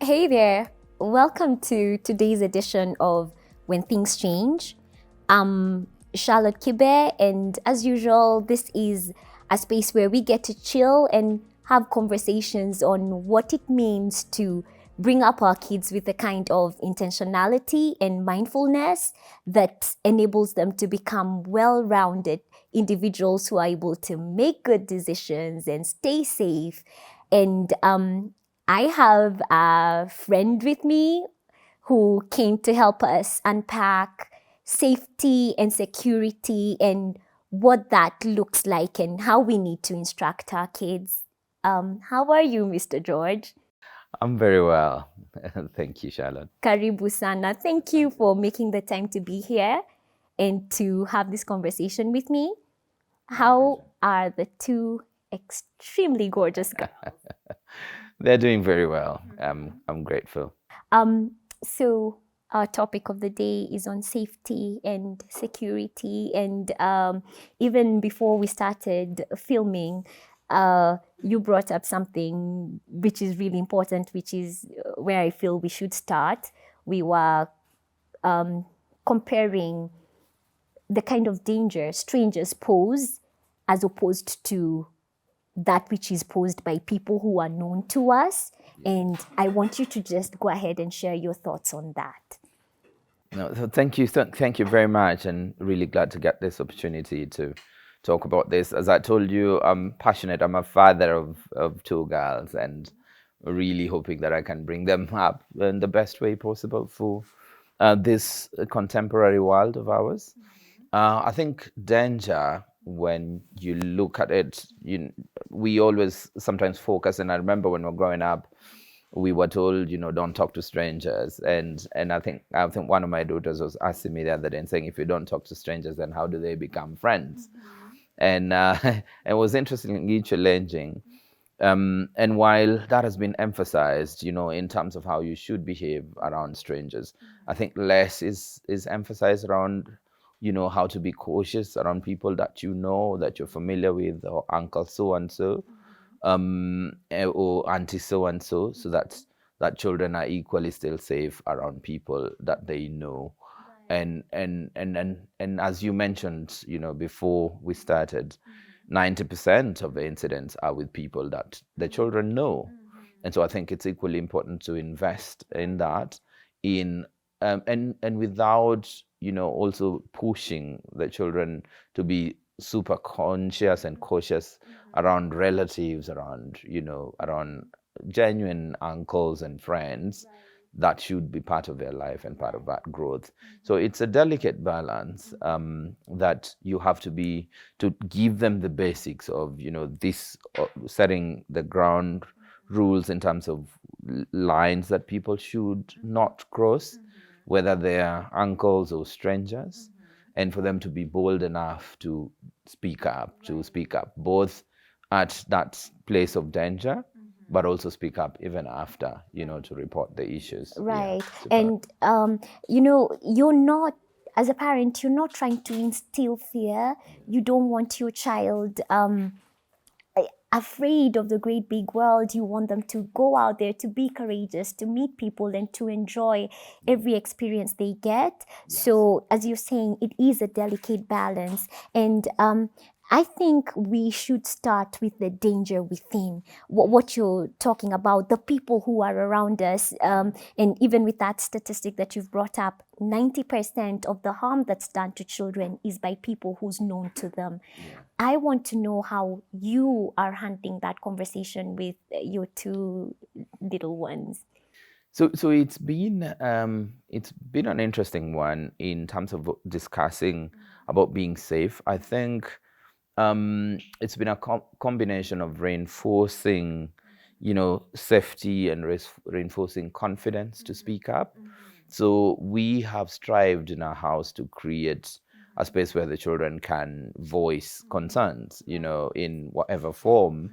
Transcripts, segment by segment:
Hey there, welcome to today's edition of When Things Change. I'm Charlotte Kibe, and as usual, this is a space where we get to chill and have conversations on what it means to bring up our kids with the kind of intentionality and mindfulness that enables them to become well-rounded individuals who are able to make good decisions and stay safe. And I have a friend with me who came to help us unpack safety and security and what that looks like and how we need to instruct our kids. How are you, Mr. George? I'm very well. Thank you, Charlotte. Karibu sana. Thank you for making the time to be here and to have this conversation with me. How are the two extremely gorgeous girls? They're doing very well. I'm grateful. So our topic of the day is on safety and security. And even before we started filming, you brought up something which is really important, which is where I feel we should start. We were comparing the kind of danger strangers pose as opposed to that which is posed by people who are known to us. And I want you to just go ahead and share your thoughts on that. No, so thank you, thank you very much, and really glad to get this opportunity to talk about this. As I told you, I'm passionate. I'm a father of two girls, and really hoping that I can bring them up in the best way possible for this contemporary world of ours. I think danger, when you look at it, we always sometimes focus, and I remember when we were growing up, we were told, don't talk to strangers. And I think one of my daughters was asking me the other day and saying, if you don't talk to strangers, then how do they become friends? And it was interestingly challenging. And while that has been emphasized, in terms of how you should behave around strangers, I think less is emphasized around, how to be cautious around people that that you're familiar with, or uncle so and so, or auntie so and so, so that children are equally still safe around people that they know. And as you mentioned, before we started, 90% of the incidents are with people that the children know. And so I think it's equally important to invest in that, and without, also pushing the children to be super conscious and cautious around relatives, around genuine uncles and friends. That should be part of their life and part of that growth. So it's a delicate balance, that you have to give them the basics of, this, setting the ground rules in terms of lines that people should not cross, whether they're uncles or strangers, and for them to be bold enough to speak up, both at that place of danger, but also speak up even after, to report the issues. Right. Yeah, And, you're not, as a parent, you're not trying to instill fear. You don't want your child afraid of the great big world. You want them to go out there, to be courageous, to meet people, and to enjoy every experience they get. So, as you're saying, it is a delicate balance. And I think we should start with the danger within, what you're talking about, the people who are around us. And even with that statistic that you've brought up, 90% of the harm that's done to children is by people who's known to them. Yeah. I want to know how you are handling that conversation with your two little ones. So it's been an interesting one in terms of discussing about being safe. I think it's been a combination of reinforcing, safety, and reinforcing confidence to speak up. So we have strived in our house to create a space where the children can voice concerns, in whatever form,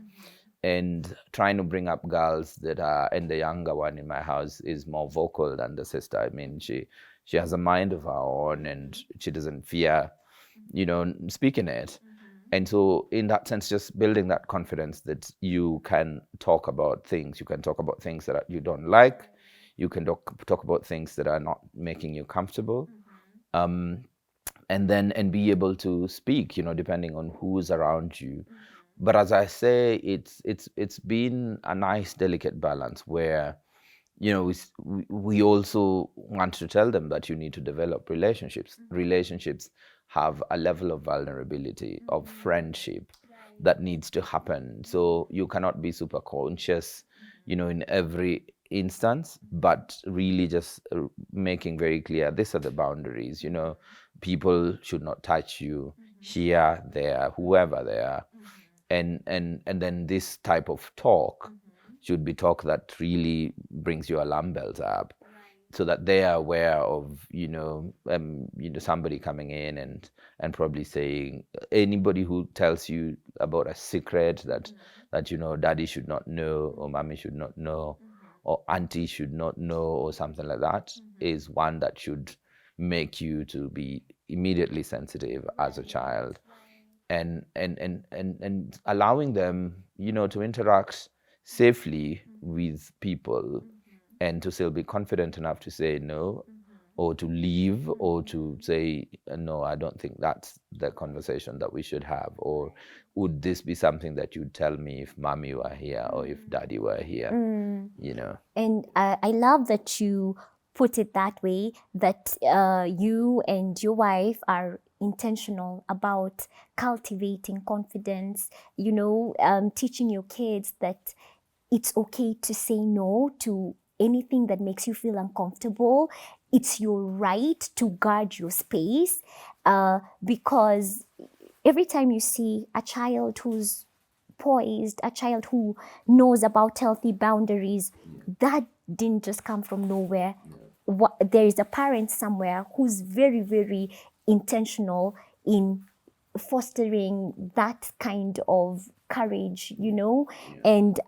and trying to bring up girls that are, and the younger one in my house is more vocal than the sister. I mean, she has a mind of her own, and she doesn't fear, speaking it. And so in that sense, just building that confidence that you can talk about things. You can talk about things that you don't like. You can talk about things that are not making you comfortable. And be able to speak, depending on who's around you. But as I say, it's been a nice delicate balance where we also want to tell them that you need to develop relationships. Relationships have a level of vulnerability, of friendship that needs to happen. So you cannot be super conscious, in every instance, but really just making very clear these are the boundaries. People should not touch you here, there, whoever they are. And then this type of talk should be talk that really brings your alarm bells up, so that they are aware of somebody coming in and probably saying, anybody who tells you about a secret that daddy should not know, or mommy should not know, or auntie should not know, or something like that, is one that should make you to be immediately sensitive as a child. And allowing them to interact safely with people, and to still be confident enough to say no, or to leave, or to say, no, I don't think that's the conversation that we should have, or would this be something that you'd tell me if mommy were here, or if daddy were here. And I love that you put it that way, that you and your wife are intentional about cultivating confidence, teaching your kids that it's okay to say no to anything that makes you feel uncomfortable. It's your right to guard your space, because every time you see a child who's poised, a child who knows about healthy boundaries, that didn't just come from nowhere. There is a parent somewhere who's very, very intentional in fostering that kind of courage, And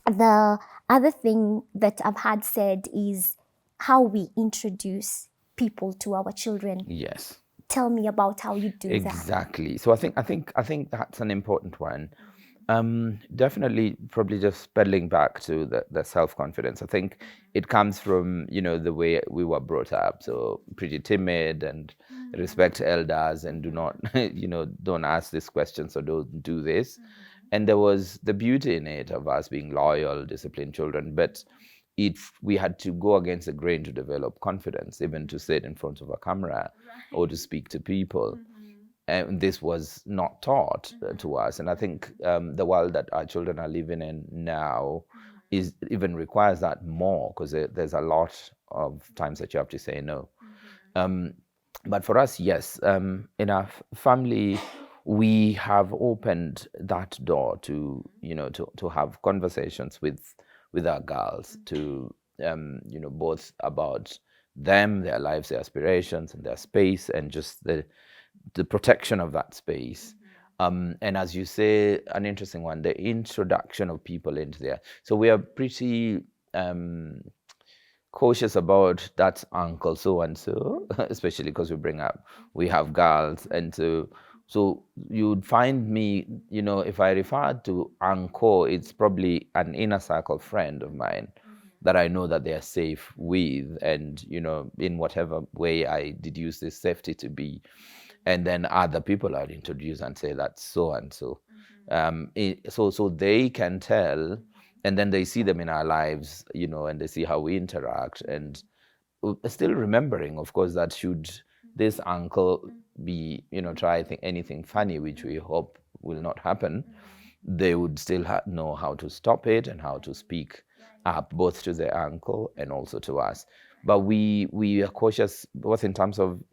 the other thing that I've had said is how we introduce people to our children. Yes. Tell me about how you do that. Exactly. So I think that's an important one. Definitely, probably just pedaling back to the self-confidence. I think it comes from, the way we were brought up. So pretty timid, and respect elders, and do not, don't ask these questions, or don't do this. And there was the beauty in it of us being loyal, disciplined children. But we had to go against the grain to develop confidence, even to sit in front of a camera, or to speak to people. And this was not taught to us. And I think the world that our children are living in now is even requires that more, because there's a lot of times that you have to say no. But for us, yes, in our family, we have opened that door to to have conversations with our girls, to both about them, their lives, their aspirations, and their space, and just the protection of that space. And as you say, an interesting one, the introduction of people into there. So we are pretty cautious about that uncle so and so, especially because we have girls, and so you'd find me, if I refer to uncle, it's probably an inner circle friend of mine that I know that they are safe with, and in whatever way I deduce this safety to be. And then other people are introduced and say that's so and so. So they can tell, and then they see them in our lives, and they see how we interact, and still remembering, of course, that should this uncle be, try anything funny, which we hope will not happen, they would still know how to stop it, and how to speak up, both to the uncle and also to us. But we are cautious, both in terms of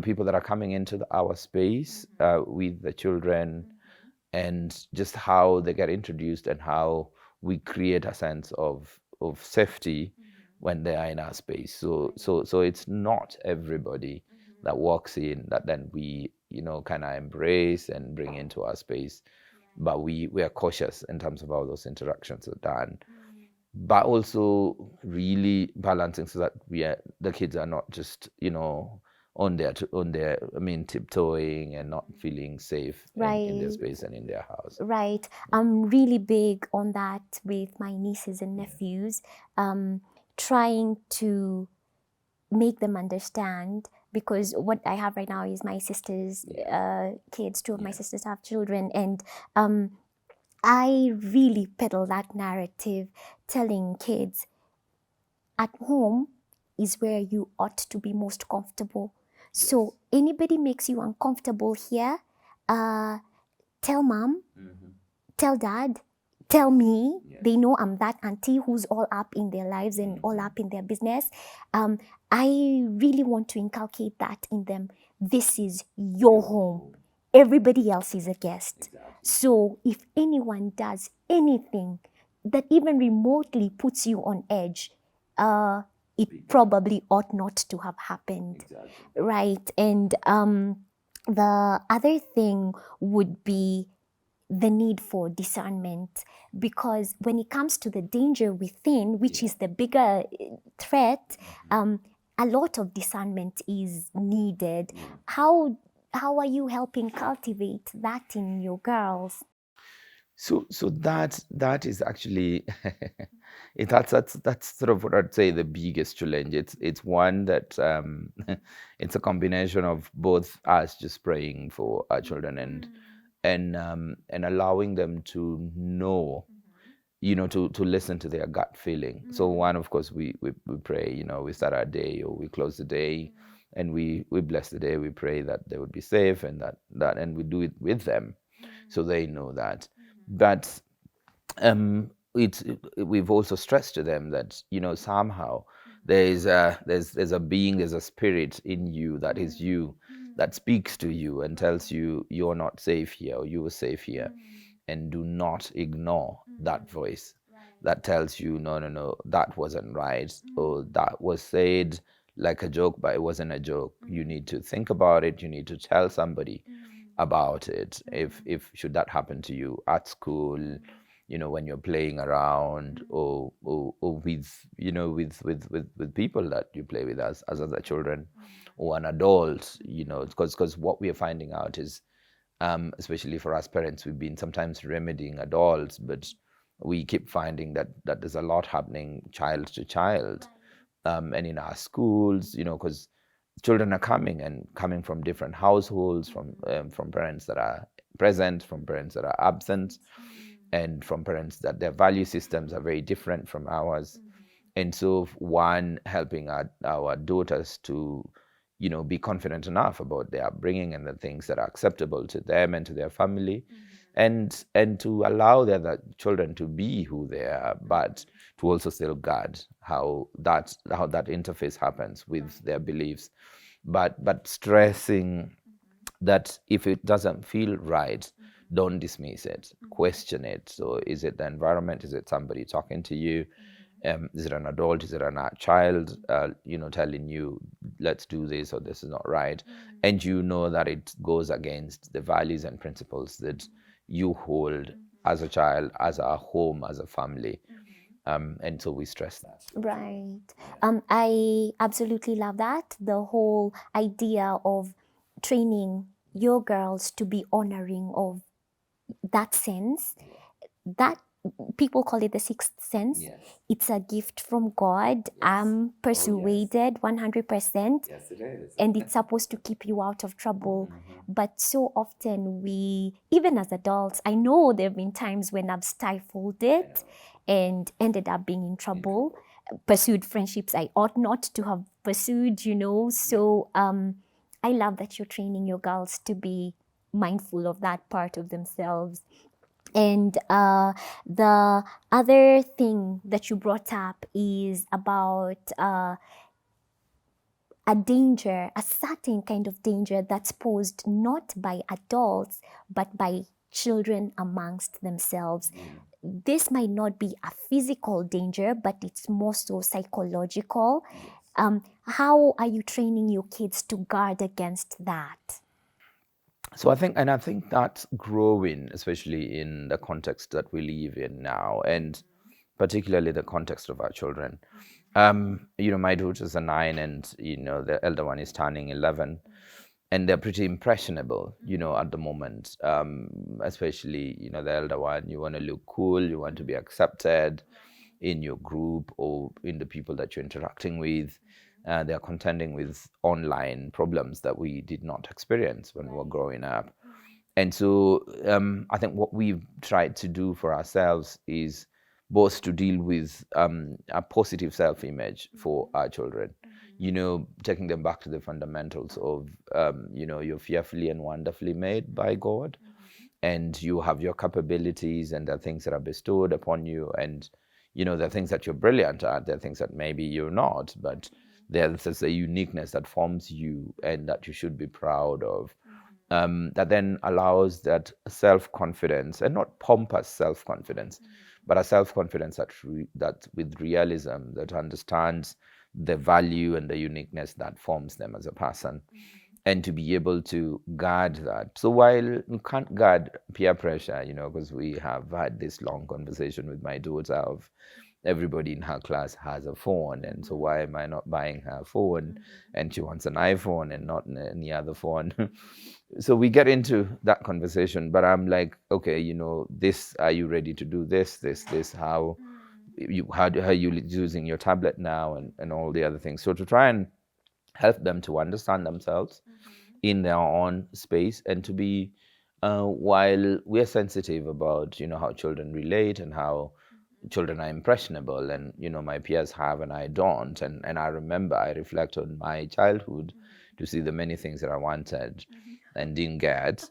people that are coming into our space with the children, and just how they get introduced, and how we create a sense of safety when they are in our space. So it's not everybody that walks in that then we kind of embrace and bring into our space, but we are cautious in terms of how those interactions are done. But also really balancing so that the kids are not just on their tiptoeing and not feeling safe in their space and in their house. Right. I'm really big on that with my nieces and nephews, trying to make them understand, because what I have right now is my sister's kids. Two of my sisters have children, and I really peddle that narrative, telling kids at home is where you ought to be most comfortable. So anybody makes you uncomfortable here, tell mom, tell dad, tell me. They know I'm that auntie who's all up in their lives and all up in their business. I really want to inculcate that in them. This is your home. Everybody else is a guest. So if anyone does anything that even remotely puts you on edge, it probably ought not to have happened. Right? And the other thing would be the need for discernment, because when it comes to the danger within, which is the bigger threat, a lot of discernment is needed. How are you helping cultivate that in your girls? So that is actually that's sort of what I'd say the biggest challenge. It's one that it's a combination of both us just praying for our children and allowing them to know, to listen to their gut feeling. So one, of course, we pray, we start our day or we close the day, and we bless the day. We pray that they would be safe, and that and we do it with them, so they know that. But we've also stressed to them that somehow there's a being, there's a spirit in you that is you, that speaks to you and tells you you're not safe here or you are safe here, and do not ignore that voice that tells you no, that wasn't right, or that was said like a joke but it wasn't a joke. You need to think about it. You need to tell somebody about it if should that happen to you at school, when you're playing around, or with with people that you play with as other children or an adult, because what we are finding out is, especially for us parents, we've been sometimes remedying adults, but we keep finding that there's a lot happening child to child, and in our schools, because children are coming from different households, from parents that are present, from parents that are absent, and from parents that their value systems are very different from ours. And so one, helping our daughters to be confident enough about their upbringing and the things that are acceptable to them and to their family, and to allow the other children to be who they are, but to also still guard how that interface happens with their beliefs, but stressing that if it doesn't feel right, don't dismiss it, question it. So is it the environment? Is it somebody talking to you? Is it an adult? Is it a child, telling you, let's do this, or this is not right? And that it goes against the values and principles that you hold as a child, as a home, as a family. And so we stress that. Right. I absolutely love that. The whole idea of training your girls to be honoring of that sense, that people call it the sixth sense. Yes. It's a gift from God. Yes. I'm persuaded 100%. Yes, it is. And it's supposed to keep you out of trouble. But so often we, even as adults, I know there have been times when I've stifled it and ended up being in trouble, pursued friendships I ought not to have pursued, So I love that you're training your girls to be mindful of that part of themselves. And the other thing that you brought up is about a danger, a certain kind of danger that's posed not by adults, but by children amongst themselves. This might not be a physical danger, but it's more so psychological. How are you training your kids to guard against that? So I think that's growing, especially in the context that we live in now, and particularly the context of our children. My daughters are 9, and the elder one is turning 11, and they're pretty impressionable, at the moment. Especially, the elder one, you want to look cool, you want to be accepted, in your group or in the people that you're interacting with. They are contending with online problems that we did not experience when we were growing up. And so I think what we've tried to do for ourselves is both to deal with a positive self-image for our children, taking them back to the fundamentals of, you're fearfully and wonderfully made by God, and you have your capabilities, and there are things that are bestowed upon you, and there are things that you're brilliant at, there are things that maybe you're not, but there's a uniqueness that forms you and that you should be proud of. That then allows that self-confidence, and not pompous self-confidence, but a self-confidence that with realism, that understands the value and the uniqueness that forms them as a person, and to be able to guard that. So while you can't guard peer pressure, because we have had this long conversation with my daughter of everybody in her class has a phone, and so why am I not buying her a phone? And she wants an iPhone and not any other phone. So we get into that conversation, but I'm like, okay, this, are you ready to do this, how are you using your tablet now, and all the other things. So to try and help them to understand themselves in their own space, and to be, while we're sensitive about, how children relate and how children are impressionable, and my peers have and I don't, and I remember, I reflect on my childhood to see the many things that I wanted and didn't get.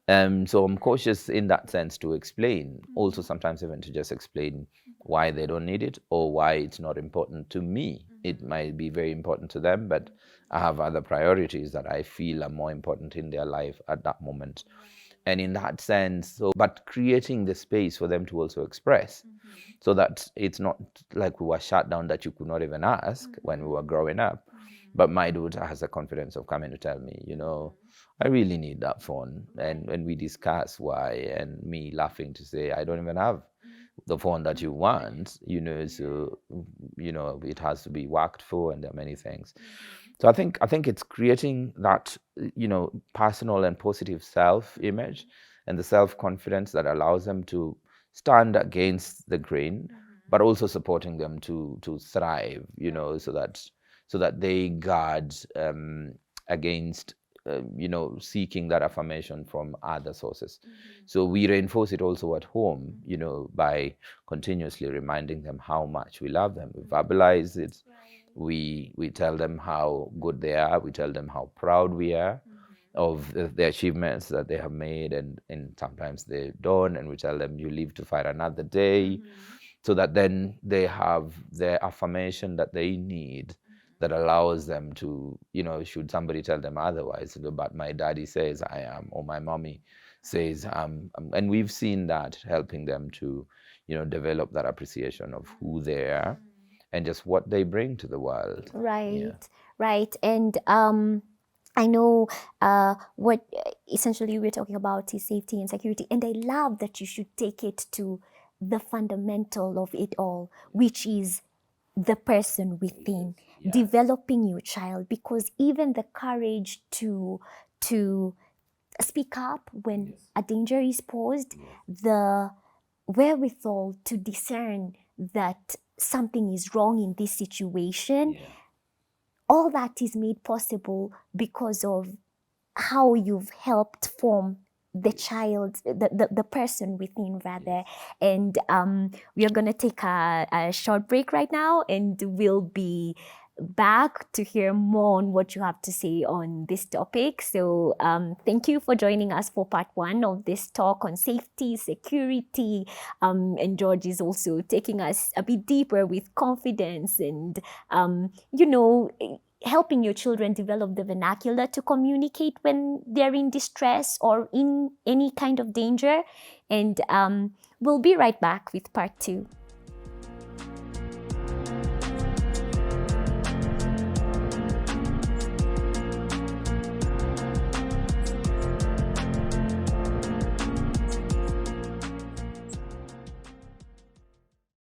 So I'm cautious in that sense to explain, also sometimes even to just explain why they don't need it, or why it's not important to me. It might be very important to them, but I have other priorities that I feel are more important in their life at that moment. And in that sense, but creating the space for them to also express, so that it's not like we were shut down, that you could not even ask when we were growing up. But my daughter has the confidence of coming to tell me, I really need that phone. And when we discuss why, and me laughing to say, I don't even have the phone that you want, so, it has to be worked for, and there are many things. So I think it's creating that, personal and positive self-image, and the self-confidence that allows them to stand against the grain, but also supporting them to thrive, so that they guard against seeking that affirmation from other sources. So we reinforce it also at home, by continuously reminding them how much we love them. We verbalize it. We tell them how good they are. We tell them how proud we are of the achievements that they have made, and sometimes they don't, and we tell them, you live to fight another day, so that then they have the affirmation that they need, that allows them to, should somebody tell them otherwise, but my daddy says I am, or my mommy says and we've seen that helping them to, develop that appreciation of who they are and just what they bring to the world. Right. And I know what essentially we're talking about is safety and security, and I love that you should take it to the fundamental of it all, which is the person within, developing your child, because even the courage to speak up when a danger is posed, the wherewithal to discern that something is wrong in this situation, all that is made possible because of how you've helped form the child, the person within, rather. And we are going to take a short break right now, and we'll be back to hear more on what you have to say on this topic. So thank you for joining us for part one of this talk on safety, security, and George is also taking us a bit deeper with confidence and helping your children develop the vernacular to communicate when they're in distress or in any kind of danger. And we'll be right back with part two.